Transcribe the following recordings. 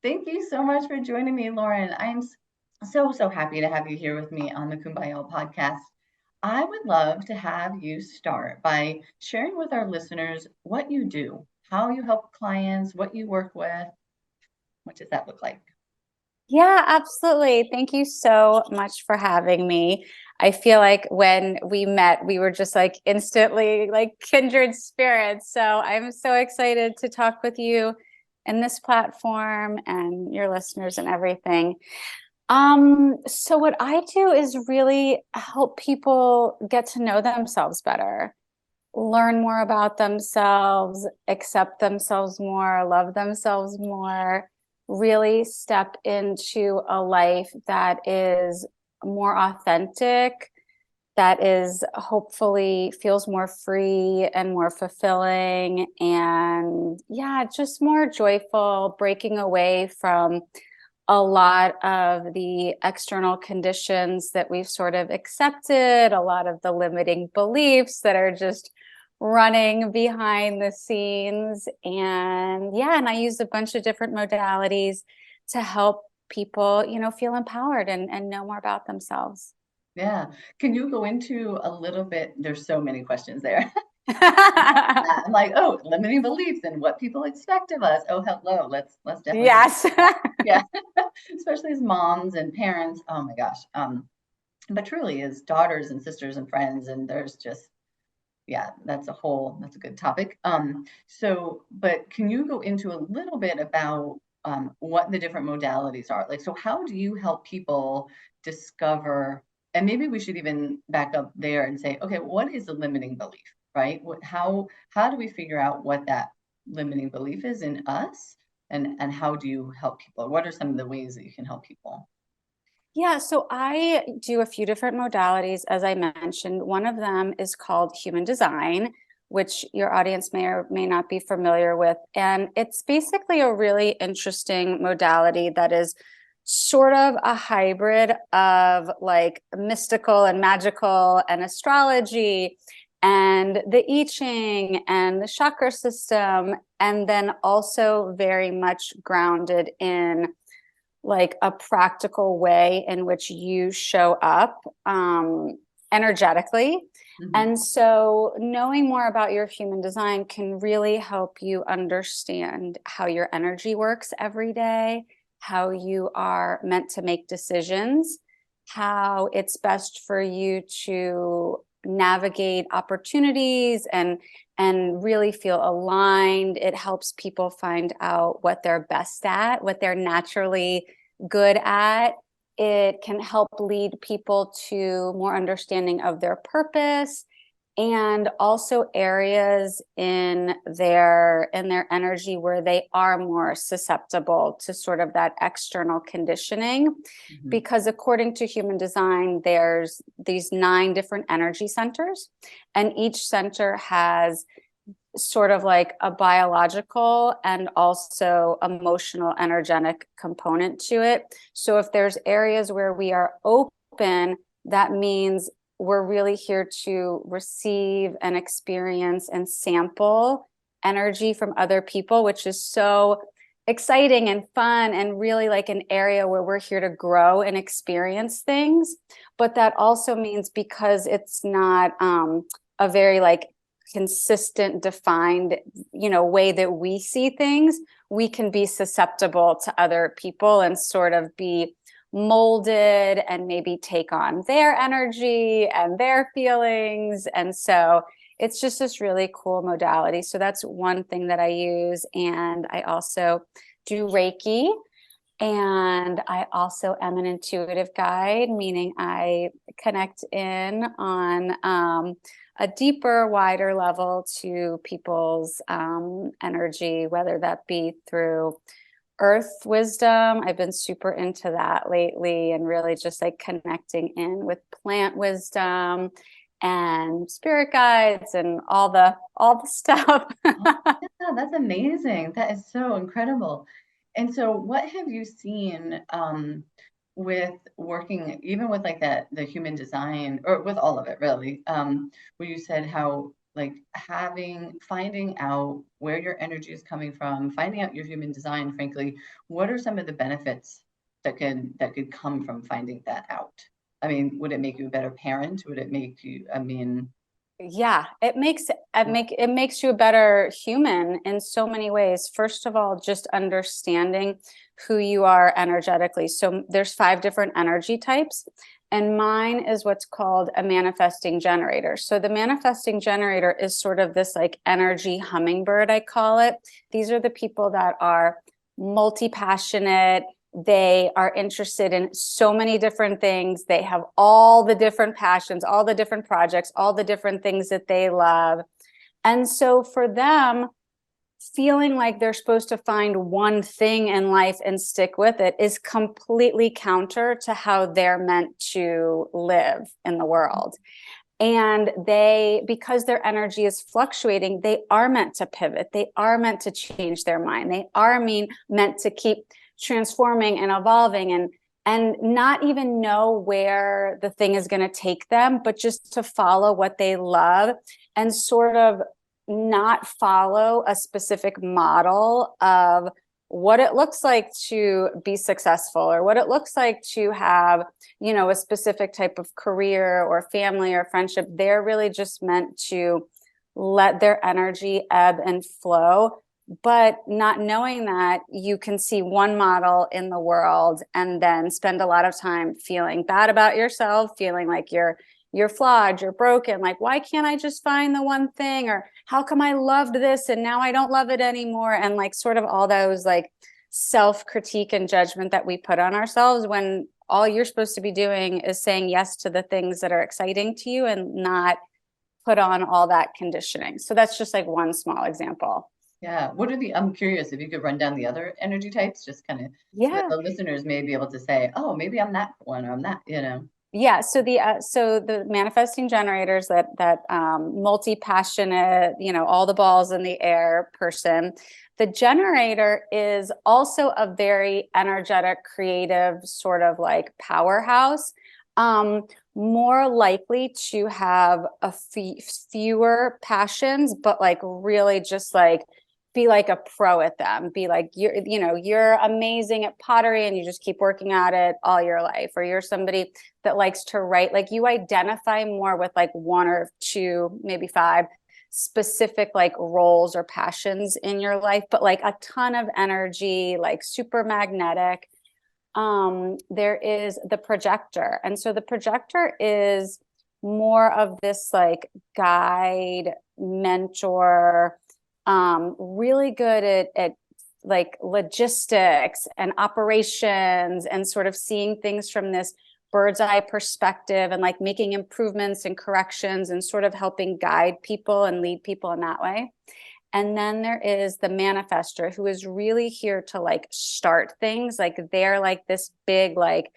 Thank you so much for joining me, Lauren. I'm so happy to have you here with me on the Kumbay'all podcast. I would love to have you start by sharing with our listeners what you do, how you help clients, what you work with. What does that look like? Yeah, absolutely. Thank you so much for having me. I feel like when we met, we were just like instantly like kindred spirits. So I'm so excited to talk with you in this platform and your listeners and everything. So what I do is really help people get to know themselves better, learn more about themselves, accept themselves more, love themselves more, really step into a life that is more authentic, that is hopefully feels more free and more fulfilling, and yeah, just more joyful, breaking away from a lot of the external conditions that we've sort of accepted, a lot of the limiting beliefs that are just running behind the scenes. And yeah, and I use a bunch of different modalities to help people, feel empowered and know more about themselves. Yeah. Can you go into a little bit? There's so many questions there. I'm like, oh, limiting beliefs and what people expect of us. Oh, hello. Let's definitely get Yes. into that. Yeah. Especially as moms and parents. Oh my gosh. But truly as daughters and sisters and friends, and there's just, yeah, that's a good topic. But can you go into a little bit about what the different modalities are? Like, so how do you help people discover, and maybe we should even back up there and say, okay, what is a limiting belief, right? How do we figure out what that limiting belief is in us, and how do you help people? What are some of the ways that you can help people? Yeah, so I do a few different modalities, as I mentioned. One of them is called human design, which your audience may or may not be familiar with. And it's basically a really interesting modality that is sort of a hybrid of like mystical and magical and astrology and the I Ching and the chakra system, and then also very much grounded in like a practical way in which you show up energetically. Mhm. And so, knowing more about your human design can really help you understand how your energy works every day, how you are meant to make decisions, how it's best for you to navigate opportunities and really feel aligned. It helps people find out what they're best at, what they're naturally good at. It can help lead people to more understanding of their purpose and also areas in their energy where they are more susceptible to sort of that external conditioning, Mhm. because according to human design there's these 9 different energy centers, and each center has sort of like a biological and also emotional energetic component to it. So if there's areas where we are open, that means we're really here to receive and experience and sample energy from other people, which is so exciting and fun and really like an area where we're here to grow and experience things. But that also means, because it's not a very like consistent defined way that we see things, we can be susceptible to other people and sort of be molded and maybe take on their energy and their feelings. And so it's just this really cool modality. So that's one thing that I use. And I also do Reiki, and I also am an intuitive guide, meaning I connect in on a deeper, wider level to people's energy, whether that be through earth wisdom. I've been super into that lately, and really just like connecting in with plant wisdom and spirit guides and all the stuff. Oh, yeah, that's amazing. That is so incredible. And so what have you seen with working even with like that the human design, or with all of it really, where you said how like finding out where your energy is coming from, finding out your human design, frankly, what are some of the benefits that could come from finding that out? I mean, would it make you a better parent? Would it make you, I mean, Yeah, it makes you a better human in so many ways. First of all, just understanding who you are energetically. So there's 5 different energy types, and mine is what's called a manifesting generator. So the manifesting generator is sort of this like energy hummingbird, I call it. These are the people that are multi-passionate. They are interested in so many different things. They have all the different passions, all the different projects, all the different things that they love. And so for them, feeling like they're supposed to find one thing in life and stick with it is completely counter to how they're meant to live in the world. And because their energy is fluctuating, they are meant to pivot. They are meant to change their mind. They are meant to keep transforming and evolving and not even know where the thing is going to take them, but just to follow what they love and sort of not follow a specific model of what it looks like to be successful or what it looks like to have, a specific type of career or family or friendship. They're really just meant to let their energy ebb and flow, but not knowing that you can see one model in the world and then spend a lot of time feeling bad about yourself, feeling like you're flawed, you're broken, like why can't I just find the one thing, or how come I loved this and now I don't love it anymore, and like sort of all those like self-critique and judgment that we put on ourselves, when all you're supposed to be doing is saying yes to the things that are exciting to you and not put on all that conditioning. So that's just like one small example. yeah. I'm curious if you could run down the other energy types, just kind of so that Yeah. the listeners may be able to say, oh, maybe I'm that one or I'm that. Yeah, so the manifesting generators, that multi-passionate, all the balls in the air person. The generator is also a very energetic, creative sort of like powerhouse. More likely to have fewer passions, but like really just like be like a pro at them. Be like you're amazing at pottery and you just keep working at it all your life. Or you're somebody that likes to write, like you identify more with like 1 or 2, maybe 5 specific like roles or passions in your life, but like a ton of energy, like super magnetic. There is the projector. And so the projector is more of this like guide, mentor, really good at like logistics and operations and sort of seeing things from this bird's eye perspective and like making improvements and corrections and sort of helping guide people and lead people in that way. And then there is the manifester, who is really here to like start things. Like they're like this big, like,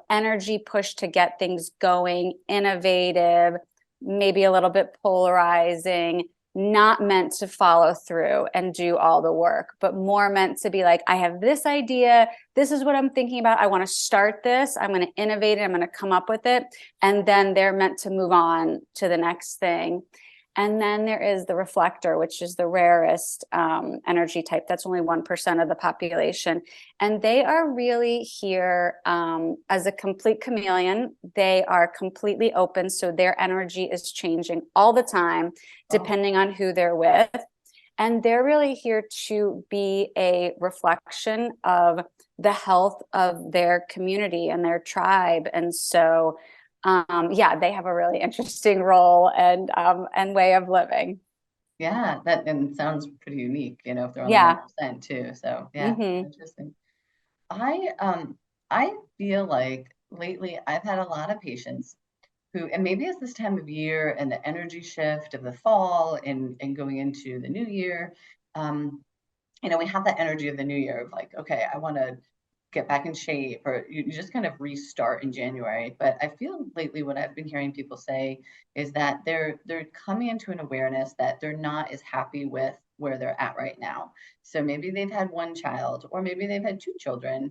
energy push to get things going, innovative, maybe a little bit polarizing, not meant to follow through and do all the work, but more meant to be like, I have this idea. This is what I'm thinking about. I want to start this. I'm going to innovate it. I'm going to come up with it. And then they're meant to move on to the next thing. And then there is the reflector, which is the rarest energy type. That's only 1% of the population. And they are really here as a complete chameleon. They are completely open. So their energy is changing all the time, depending on who they're with. And they're really here to be a reflection of the health of their community and their tribe. And so yeah, they have a really interesting role and way of living. Yeah, that and sounds pretty unique, if they're only Yeah. 1% too. So yeah, Mm-hmm. interesting. I feel like lately I've had a lot of patients who, and maybe it's this time of year and the energy shift of the fall and going into the new year. Um, we have that energy of the new year of like, okay, I want to get back in shape, or you just kind of restart in January. But I feel lately what I've been hearing people say is that they're coming into an awareness that they're not as happy with where they're at right now. So maybe they've had one child, or maybe they've had 2 children,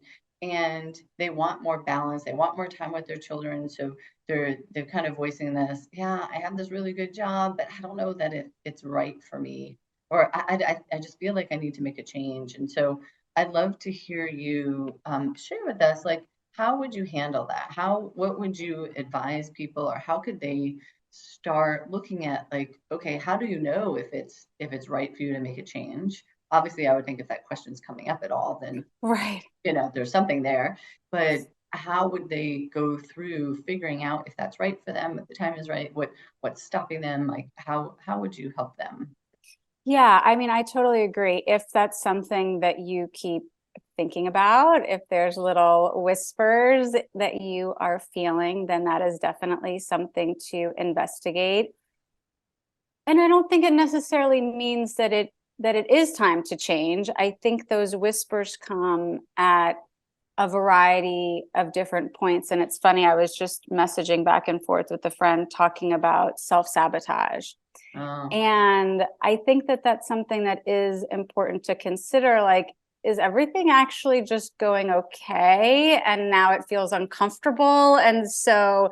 and they want more balance. They want more time with their children. So they're kind of voicing this, yeah, I have this really good job, but I don't know that it's right for me. Or I just feel like I need to make a change. And so I'd love to hear you share with us, like, how would you handle that? What would you advise people, or how could they start looking at, like, okay, how do you know if it's right for you to make a change? Obviously, I would think if that question's coming up at all, then Right. there's something there. But how would they go through figuring out if that's right for them, if the time is right, what's stopping them? Like, how would you help them? Yeah, I mean, I totally agree. If that's something that you keep thinking about, if there's little whispers that you are feeling, then that is definitely something to investigate. And I don't think it necessarily means that it is time to change. I think those whispers come at a variety of different points. And it's funny, I was just messaging back and forth with a friend talking about self-sabotage. Oh, And I think that that's something that is important to consider. Like, is everything actually just going okay? And now it feels uncomfortable. And so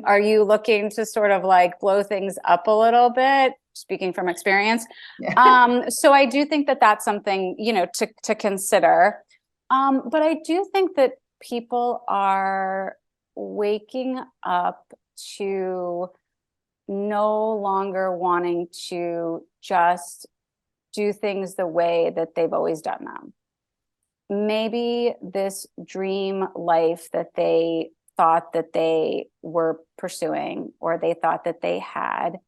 are you looking to sort of like blow things up a little bit? Speaking from experience. yeah. So I do think that that's something, to consider. But I do think that people are waking up to no longer wanting to just do things the way that they've always done them. Maybe this dream life that they thought that they were pursuing or they thought that they had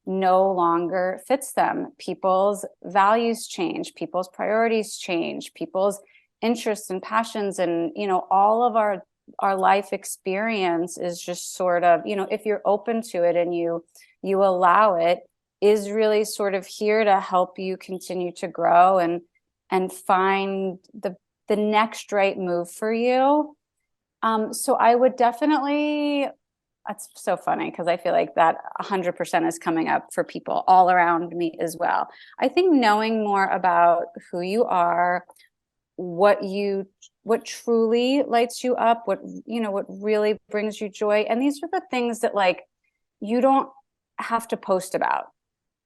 no longer fits them. People's values change, people's priorities change, people's interests and passions, and all of our life experience is just sort of, if you're open to it and you allow it, is really sort of here to help you continue to grow and find the next right move for you. So I would definitely, that's so funny because I feel like that 100% is coming up for people all around me as well. I think knowing more about who you are, what truly lights you up, what really brings you joy. And these are the things that, like, you don't have to post about.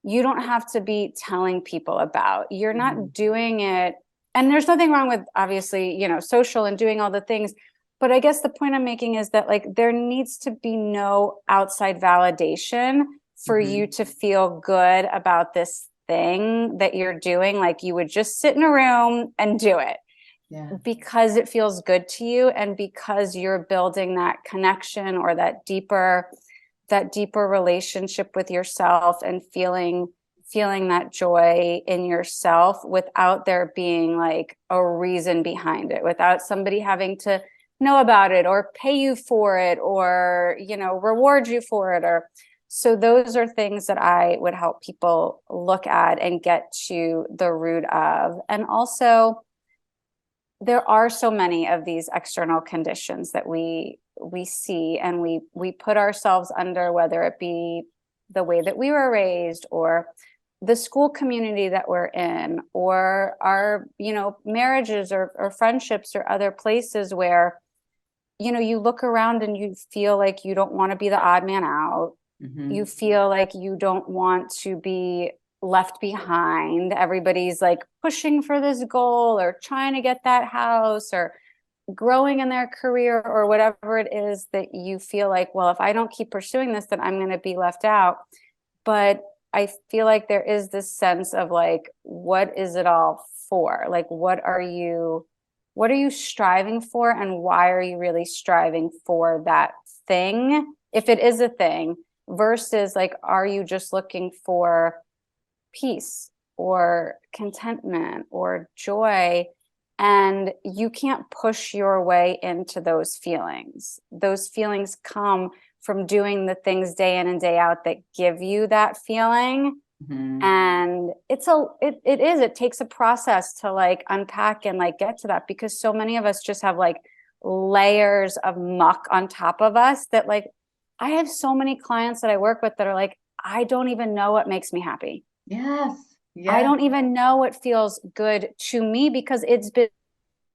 You don't have to be telling people about. You're Mhm. not doing it. And there's nothing wrong with, obviously, social and doing all the things. But I guess the point I'm making is that, like, there needs to be no outside validation for you Mhm. to feel good about this thing that you're doing. Like, you would just sit in a room and do it Yeah. because it feels good to you and because you're building that connection or that deeper relationship with yourself and feeling that joy in yourself without there being like a reason behind it, without somebody having to know about it or pay you for it or reward you for it. Or so those are things that I would help people look at and get to the root of. And also, there are so many of these external conditions that we see and we put ourselves under, whether it be the way that we were raised or the school community that we're in or our marriages or friendships or other places where you look around and you feel like you don't want to be the odd man out. You Mhm. feel like you don't want to be left behind. Everybody's like pushing for this goal or trying to get that house or growing in their career or whatever it is that you feel like, well, if I don't keep pursuing this, then I'm going to be left out. But I feel like there is this sense of like, what is it all for? Like, what are you striving for, and why are you really striving for that thing, if it is a thing, versus like, are you just looking for peace or contentment or joy? And you can't push your way into those feelings. Those feelings come from doing the things day in and day out that give you that feeling. Mhm. And it takes a process to like unpack and like get to that, because so many of us just have like layers of muck on top of us that, like, I have so many clients that I work with that are like, I don't even know what makes me happy. Yes. I Yes. don't even know what feels good to me because it's been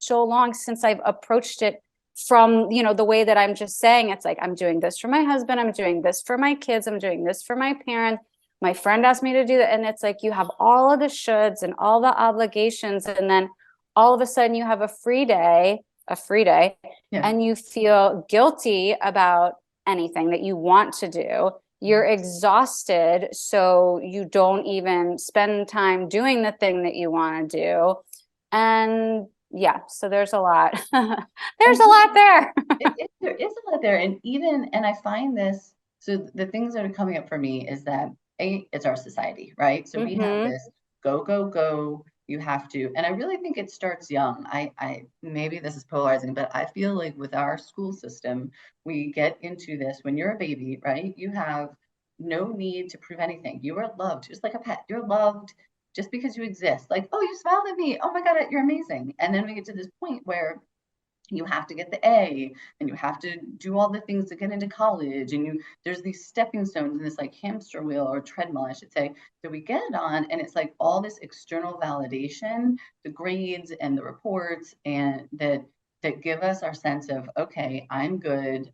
so long since I've approached it from, the way that I'm just saying. It's like, I'm doing this for my husband, I'm doing this for my kids, I'm doing this for my parents, my friend asked me to do that. And it's like, you have all of the shoulds and all the obligations, and then all of a sudden you have a free day, Yeah. and you feel guilty about anything that you want to do. You're exhausted, so you don't even spend time doing the thing that you want to do. And yeah, so there's a lot. There's a lot there. There is a lot there. And I find this, so the things that are coming up for me is that it's our society, right? So we have this go, go, go. You have to, and I really think it starts young. I maybe this is polarizing, but I feel like with our school system, we get into this when you're a baby, right? You have no need to prove anything. You are loved just like a pet. You're loved just because you exist. Like, oh, you smiled at me. Oh my God, you're amazing. And then we get to this point where you have to get the A, and you have to do all the things to get into college, and there's these stepping stones in this like hamster wheel or treadmill, I should say, that we get on, and it's like all this external validation, the grades and the reports, and that give us our sense of, okay, I'm good,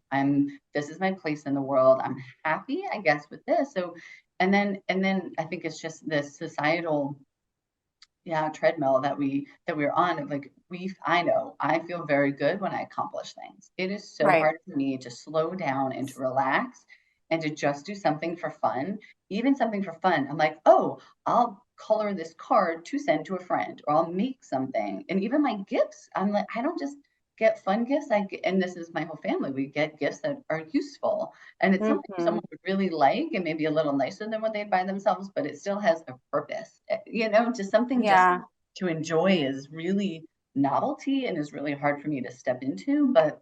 this is my place in the world, I'm happy, I guess, with this. So and then I think it's just this societal treadmill that we're on. Like I know I feel very good when I accomplish things. It is so Right. hard for me to slow down and to relax and to just do something for fun. Even something for fun, I'm like, oh, I'll color this card to send to a friend, or I'll make something. And even my gifts, I'm like, I don't just get fun gifts. And this is my whole family, we get gifts that are useful, and it's something someone would really like, and maybe a little nicer than what they'd buy themselves, but it still has a purpose. Just something just Yeah. to enjoy is really novelty and is really hard for me to step into. But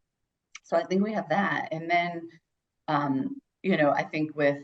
so I think we have that. And then, I think with,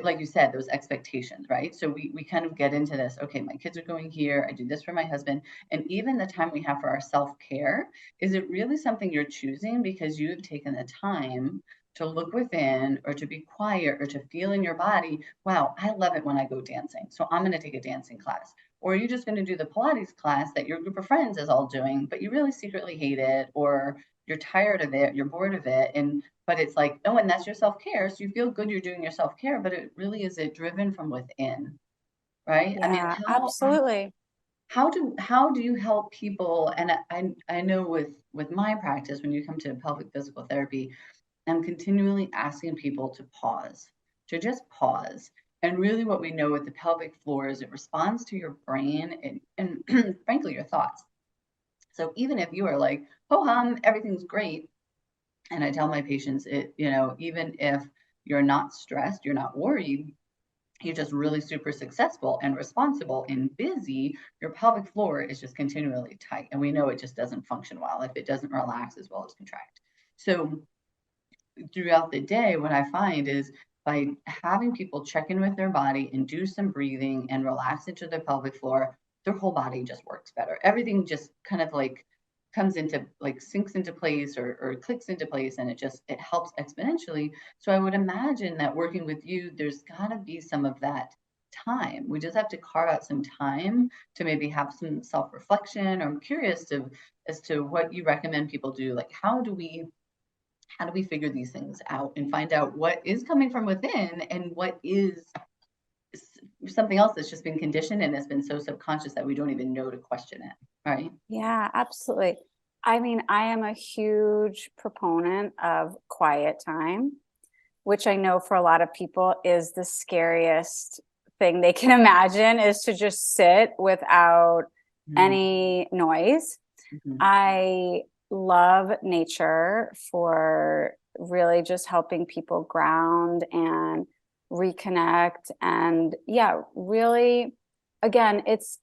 like you said, those expectations, right? So we kind of get into this, okay, my kids are going here, I do this for my husband. And even the time we have for our self-care, is it really something you're choosing because you've taken the time to look within, or to be quiet, or to feel in your body, wow, I love it when I go dancing, so I'm going to take a dancing class? Or are you just going to do the Pilates class that your group of friends is all doing, but you really secretly hate it, or you're tired of it, you're bored of it, but it's like, oh, and that's your self-care. So you feel good you're doing your self-care, but it really is it driven from within, right? I mean, Yeah, absolutely. how do you help people? And I know with my practice, when you come to pelvic physical therapy, I'm continually asking people to pause, to just pause. And really what we know with the pelvic floor is it responds to your brain and frankly, your thoughts. So even if you are like, ho hum, everything's great, and I tell my patients, even if you're not stressed, you're not worried, you're just really super successful and responsible and busy, your pelvic floor is just continually tight. And we know it just doesn't function well if it doesn't relax as well as contract. So throughout the day, what I find is by having people check in with their body and do some breathing and relax into their pelvic floor, their whole body just works better. Everything just kind of like comes into like sinks into place, or clicks into place, and it helps exponentially. So I would imagine that working with you, there's got to be some of that time. We just have to carve out some time to maybe have some self-reflection. I'm curious as to what you recommend people do. Like how do we figure these things out and find out what is coming from within and what is something else that's just been conditioned and has been so subconscious that we don't even know to question it, right? Yeah, absolutely. I mean, I am a huge proponent of quiet time, which I know for a lot of people is the scariest thing they can imagine, is to just sit without any noise. Mm-hmm. I love nature for really just helping people ground and reconnect. And yeah, really, again, it's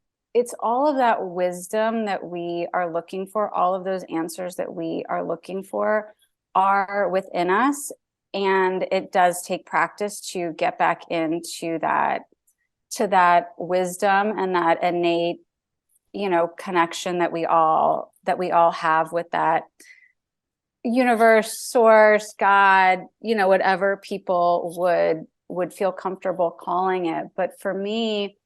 all of that wisdom that we are looking for, all of those answers that we are looking for are within us. And it does take practice to get back into that, to that wisdom and that innate, connection that we all have with that universe, source, God, whatever people would feel comfortable calling it. But for me,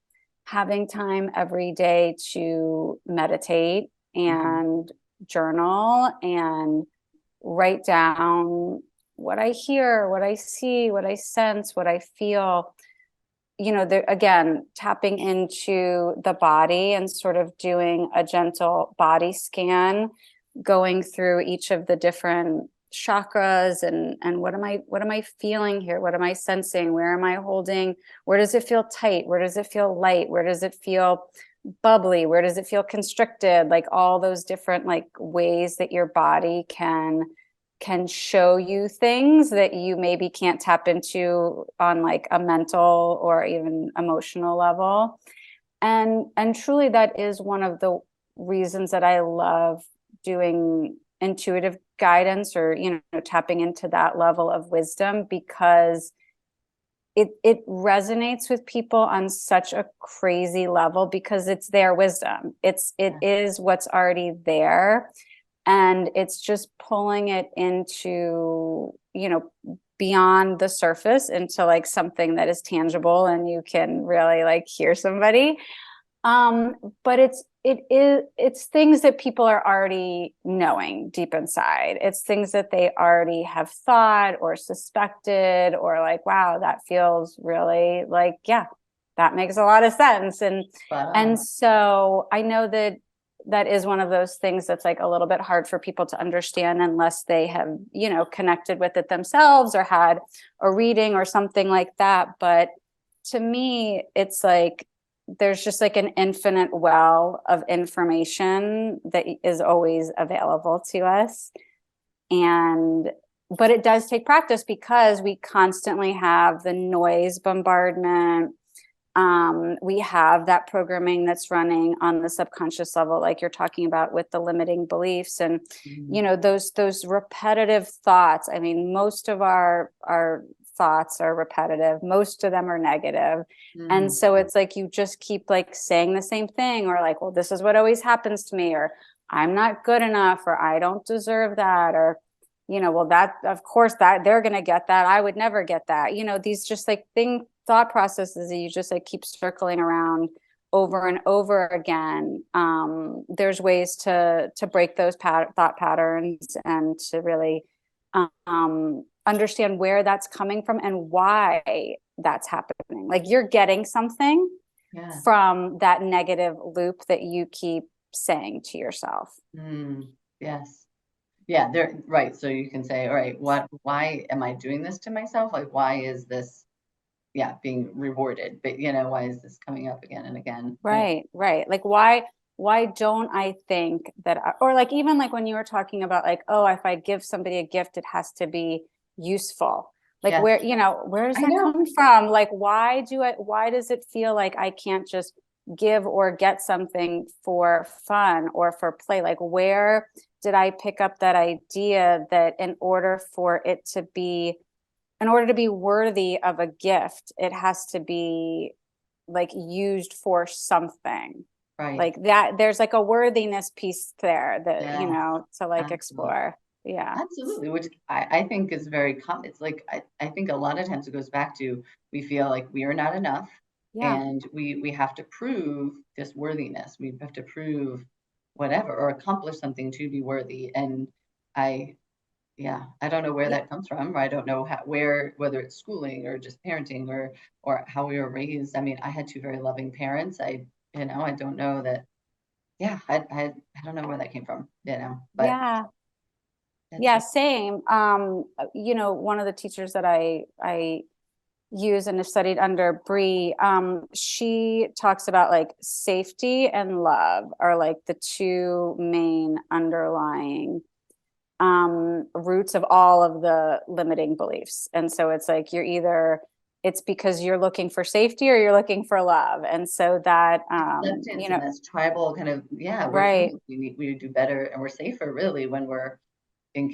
having time every day to meditate and journal and write down what I hear, what I see, what I sense, what I feel. Again, tapping into the body and sort of doing a gentle body scan, going through each of the different chakras and what am I feeling here? What am I sensing? Where am I holding? Where does it feel tight? Where does it feel light? Where does it feel bubbly? Where does it feel constricted? Like all those different like ways that your body can show you things that you maybe can't tap into on like a mental or even emotional level. And truly that is one of the reasons that I love doing intuitive guidance or tapping into that level of wisdom, because it resonates with people on such a crazy level, because it's their wisdom. It is what's already there, and it's just pulling it into beyond the surface into like something that is tangible and you can really like hear somebody. But it's things that people are already knowing deep inside. It's things that they already have thought or suspected, or like, wow, that feels really like, yeah, that makes a lot of sense. And so I know that is one of those things that's like a little bit hard for people to understand unless they have, connected with it themselves or had a reading or something like that. But to me, it's like there's just like an infinite well of information that is always available to us. But it does take practice, because we constantly have the noise bombardment. We have that programming that's running on the subconscious level, like you're talking about with the limiting beliefs and, those repetitive thoughts. I mean, most of our thoughts are repetitive. Most of them are negative. And so it's like, you just keep like saying the same thing, or like, well, this is what always happens to me, or I'm not good enough, or I don't deserve that, or, well, that, of course, that they're going to get that. I would never get that. These just like thought processes that you just like keep circling around over and over again. There's ways to break those thought patterns and to really understand where that's coming from and why that's happening. Like you're getting something from that negative loop that you keep saying to yourself. Yes. Yeah, they're right. So you can say, all right, why am I doing this to myself? Like, why is this, being rewarded? But, why is this coming up again and again? Right. Like, why don't I think that, or like, even like when you were talking about like, oh, if I give somebody a gift, it has to be useful. Like where does that come from? Like, why does it feel like I can't just give or get something for fun or for play? Like, where did I pick up that idea that in order to be worthy of a gift, it has to be like used for something? Right. Like that, there's like a worthiness piece there that, to like Absolutely. explore. Yeah. Absolutely. Which I think is very common. It's like, I think a lot of times it goes back to, we feel like we are not enough. Yeah. And we have to prove this worthiness. We have to prove whatever or accomplish something to be worthy. And I don't know where that comes from. I don't know whether it's schooling or just parenting or how we were raised. I mean, I had two very loving parents. I don't know that. I don't know where that came from, but same. One of the teachers that I use and have studied under, Bree, she talks about like safety and love are like the two main underlying roots of all of the limiting beliefs. And so it's like it's because you're looking for safety or you're looking for love. And so that this tribal kind of right. We do better and we're safer really when we're in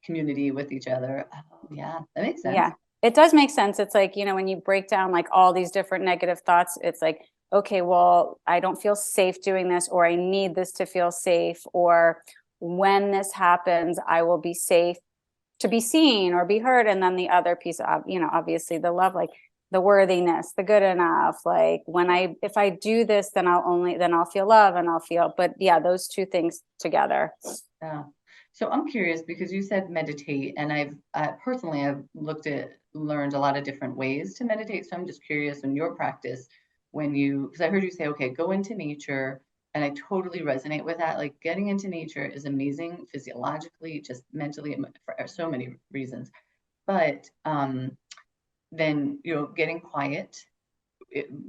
community with each other. Oh, yeah, that makes sense. Yeah, it does make sense. It's like, when you break down like all these different negative thoughts, it's like, okay, well, I don't feel safe doing this, or I need this to feel safe, or when this happens, I will be safe to be seen or be heard. And then the other piece of, obviously the love, like the worthiness, the good enough, like if I do this, then I'll feel love and I'll feel, but yeah, those two things together. Yeah. So I'm curious because you said meditate, and personally I've learned a lot of different ways to meditate. So I'm just curious in your practice because I heard you say, okay, go into nature, and I totally resonate with that. Like getting into nature is amazing physiologically, just mentally, for so many reasons. But then getting quiet,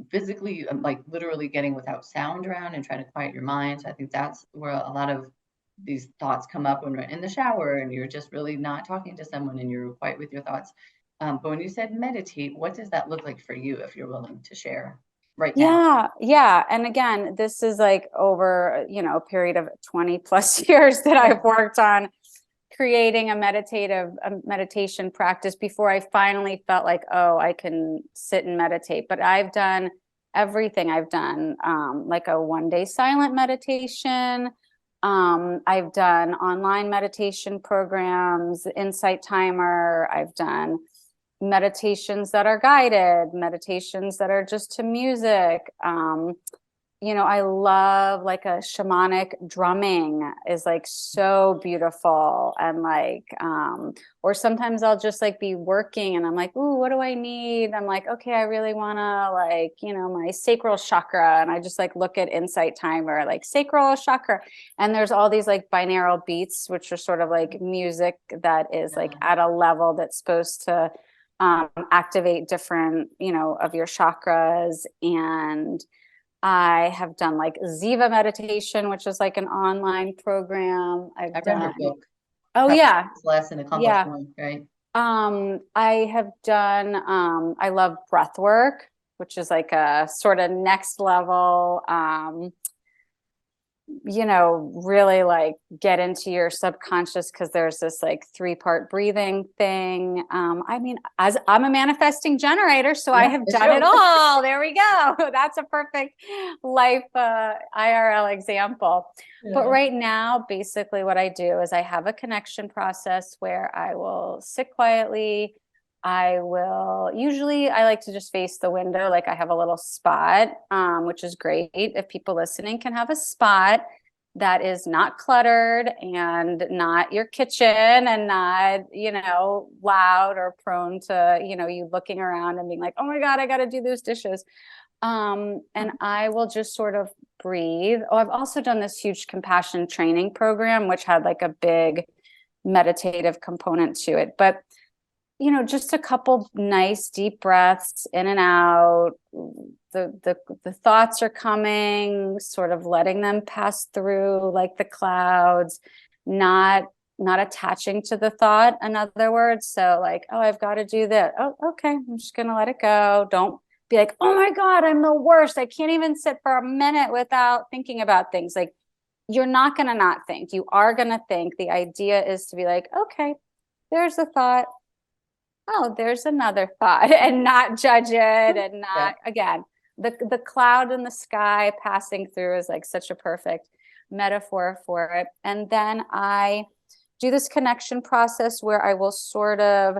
physically, like literally getting without sound around and trying to quiet your mind. So I think that's where a lot of these thoughts come up when we're in the shower and you're just really not talking to someone and you're quiet with your thoughts. But when you said meditate, what does that look like for you, if you're willing to share right now? Yeah. And again, this is like over, a period of 20 plus years that I've worked on creating a meditation practice before I finally felt like, oh, I can sit and meditate. But I've done everything. I've done like a 1 day silent meditation. I've done online meditation programs, Insight Timer. I've done meditations that are guided, meditations that are just to music. I love like a shamanic drumming is like so beautiful. And like, or sometimes I'll just like be working and I'm like, ooh, what do I need? I'm like, okay, I really want to like, my sacral chakra. And I just like look at Insight Timer, like sacral chakra. And there's all these like binaural beats, which are sort of like music that is like at a level that's supposed to activate different, of your chakras. And I have done like Ziva meditation, which is like an online program. I read her book. Oh yeah. Less and accomplish more, right? I have done I love breath work, which is like a sort of next level really like get into your subconscious, because there's this like 3-part breathing thing. I mean, as I'm a manifesting generator, so I have done it all. There we go. That's a perfect life IRL example. But right now, basically what I do is I have a connection process where I will sit quietly. I like to just face the window. Like I have a little spot, which is great. If people listening can have a spot that is not cluttered and not your kitchen and not, loud or prone to, you looking around and being like, oh my God, I got to do those dishes. And I will just sort of breathe. Oh, I've also done this huge compassion training program, which had like a big meditative component to it. But just a couple nice deep breaths in and out. The thoughts are coming, sort of letting them pass through like the clouds, not attaching to the thought, in other words. So like, oh, I've got to do that. Oh, okay. I'm just going to let it go. Don't be like, oh my God, I'm the worst. I can't even sit for a minute without thinking about things. Like, you're not going to not think. You are going to think. The idea is to be like, okay, there's a thought. Oh, there's another thought, and not judge it, and not, again, the cloud in the sky passing through is like such a perfect metaphor for it. And then I do this connection process where I will sort of,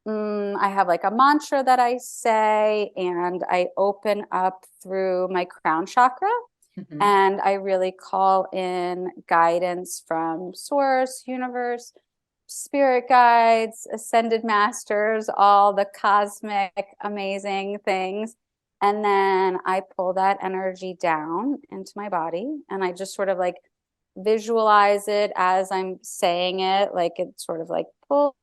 I have like a mantra that I say, and I open up through my crown chakra. And I really call in guidance from source, universe, spirit guides, ascended masters, all the cosmic amazing things. And then I pull that energy down into my body, and I just sort of like visualize it as I'm saying it, like it's sort of like pull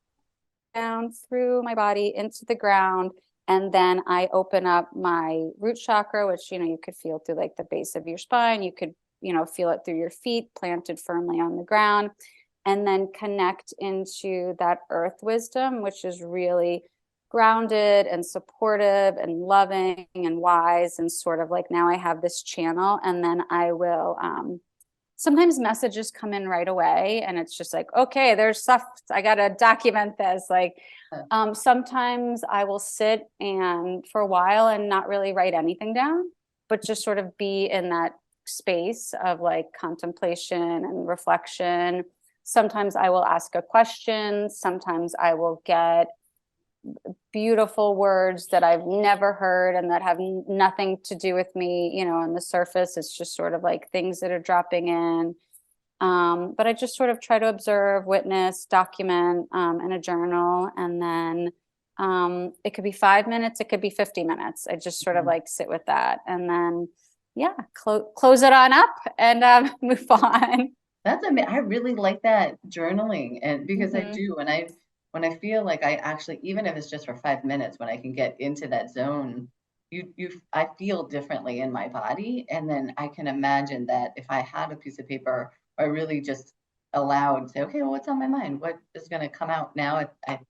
down through my body into the ground. And then I open up my root chakra, which, you could feel through like the base of your spine. You could, feel it through your feet planted firmly on the ground. And then connect into that earth wisdom, which is really grounded and supportive and loving and wise. And sort of like, now I have this channel, and then I will, sometimes messages come in right away, and it's just like, okay, there's stuff, I got to document this. Like, sometimes I will sit and for a while and not really write anything down, but just sort of be in that space of like contemplation and reflection. Sometimes I will ask a question. Sometimes I will get beautiful words that I've never heard and that have nothing to do with me, you know, on the surface. It's just sort of like things that are dropping in. But I just sort of try to observe, witness, document, in a journal. And then it could be 5 minutes, it could be 50 minutes. I just sort of like sit with that and then, yeah, close it on up and move on. That's amazing. I really like that journaling, and because I Mhm. do, when I feel like I actually, even if it's just for 5 minutes, when I can get into that zone, I feel differently in my body, and then I can imagine that if I had a piece of paper, I really just allowed, say, okay, well, what's on my mind? What is going to come out now? I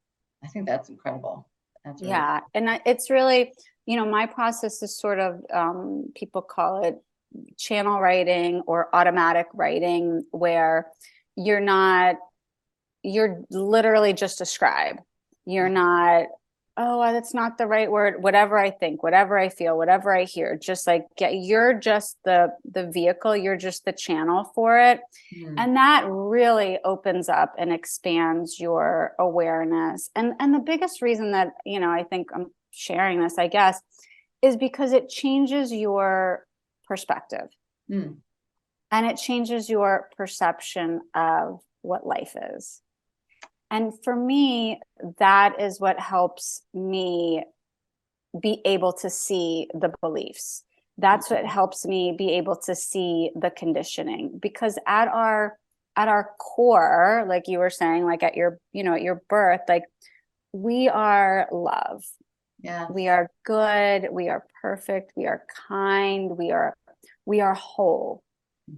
think that's incredible. That's really Yeah. And it's really, you know, my process is sort of, people call it channel writing or automatic writing, where you're not, you're literally just a scribe. You're not, oh, that's not the right word. Whatever I think, whatever I feel, whatever I hear, just like you're just the vehicle, you're just the channel for it. mm, And that really opens up and expands your awareness. And the biggest reason that, you know, I think I'm sharing this, I guess, is because it changes your perspective mm, and it changes your perception of what life is. And for me, that is what helps me be able to see the beliefs. That's what helps me be able to see the conditioning, because at our core, like you were saying, like at your, you know, at your birth, like we are love. yes. We are good, we are perfect, we are kind, we are whole.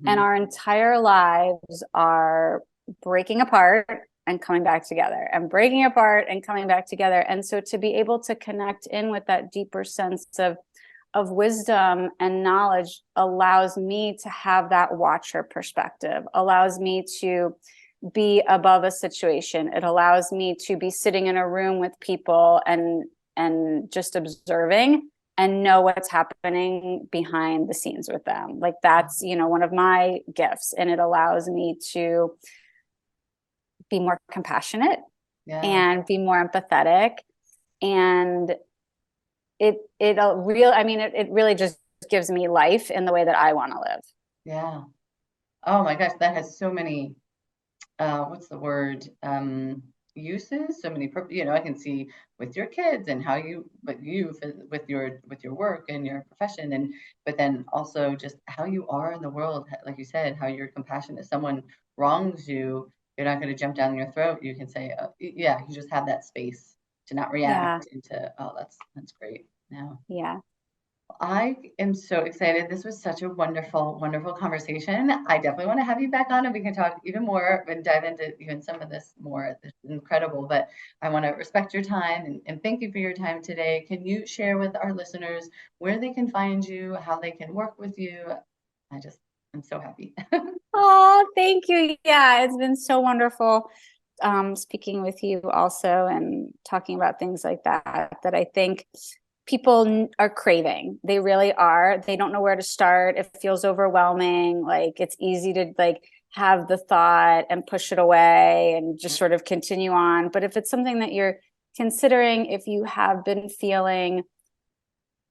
And Mhm. our entire lives are breaking apart and coming back together and breaking apart and coming back together. And so to be able to connect in with that deeper sense of wisdom and knowledge allows me to have that watcher perspective, allows me to be above a situation. It allows me to be sitting in a room with people and just observing and know what's happening behind the scenes with them. Like that's, you know, one of my gifts, and it allows me to be more compassionate Yeah, and be more empathetic. And I mean, it really just gives me life in the way that I want to live. yeah. Oh my gosh, that has so many what's the word, uses, so many you know, I can see with your kids and how you, but you with your work and your profession, and but then also just how you are in the world, like you said, how you're compassionate. If someone wrongs you, you're not going to jump down your throat. You can say, yeah, you just have that space to not Yeah. react and to, oh, that's great. Yeah. Yeah. I am so excited. This was such a wonderful, wonderful conversation. I definitely want to have you back on and we can talk even more and dive into even some of this more. It's incredible, but I want to respect your time and thank you for your time today. Can you share with our listeners where they can find you, how they can work with you? I just, I'm so happy. Oh, thank you. Yeah, it's been so wonderful speaking with you also and talking about things like that I think people are craving. They really are. They don't know where to start. It feels overwhelming. Like it's easy to like have the thought and push it away and just sort of continue on. But if it's something that you're considering, if you have been feeling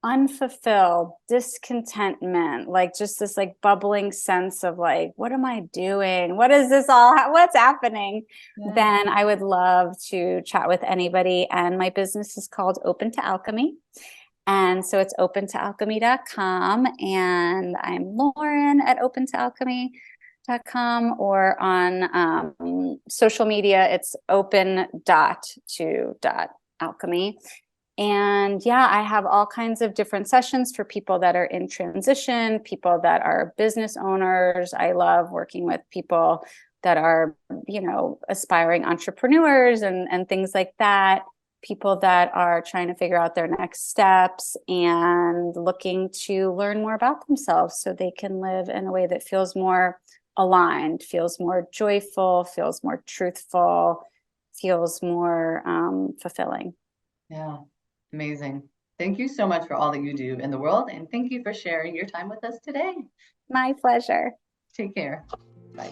unfulfilled, discontentment, like just this like bubbling sense of like, what am I doing? What is this all? What's happening? Yeah. Then I would love to chat with anybody. And my business is called Open to Alchemy. And so it's opentoalchemy.com. And I'm Lauren at opentoalchemy.com, or on social media, it's open.to.alchemy. And yeah, I have all kinds of different sessions for people that are in transition, people that are business owners. I love working with people that are, you know, aspiring entrepreneurs and things like that. People that are trying to figure out their next steps and looking to learn more about themselves so they can live in a way that feels more aligned, feels more joyful, feels more truthful, feels more fulfilling. Yeah. Amazing. Thank you so much for all that you do in the world. And thank you for sharing your time with us today. My pleasure. Take care. Bye.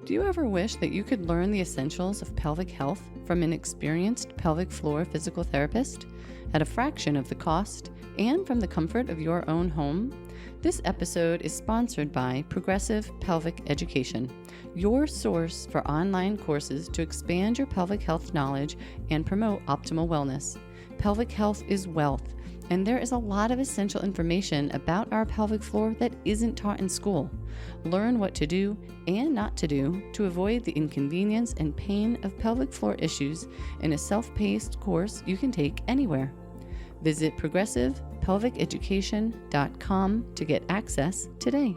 Do you ever wish that you could learn the essentials of pelvic health from an experienced pelvic floor physical therapist at a fraction of the cost and from the comfort of your own home? This episode is sponsored by Progressive Pelvic Education, your source for online courses to expand your pelvic health knowledge and promote optimal wellness. Pelvic health is wealth, and there is a lot of essential information about our pelvic floor that isn't taught in school. Learn what to do and not to do to avoid the inconvenience and pain of pelvic floor issues in a self-paced course you can take anywhere. Visit progressivepelviceducation.com to get access today.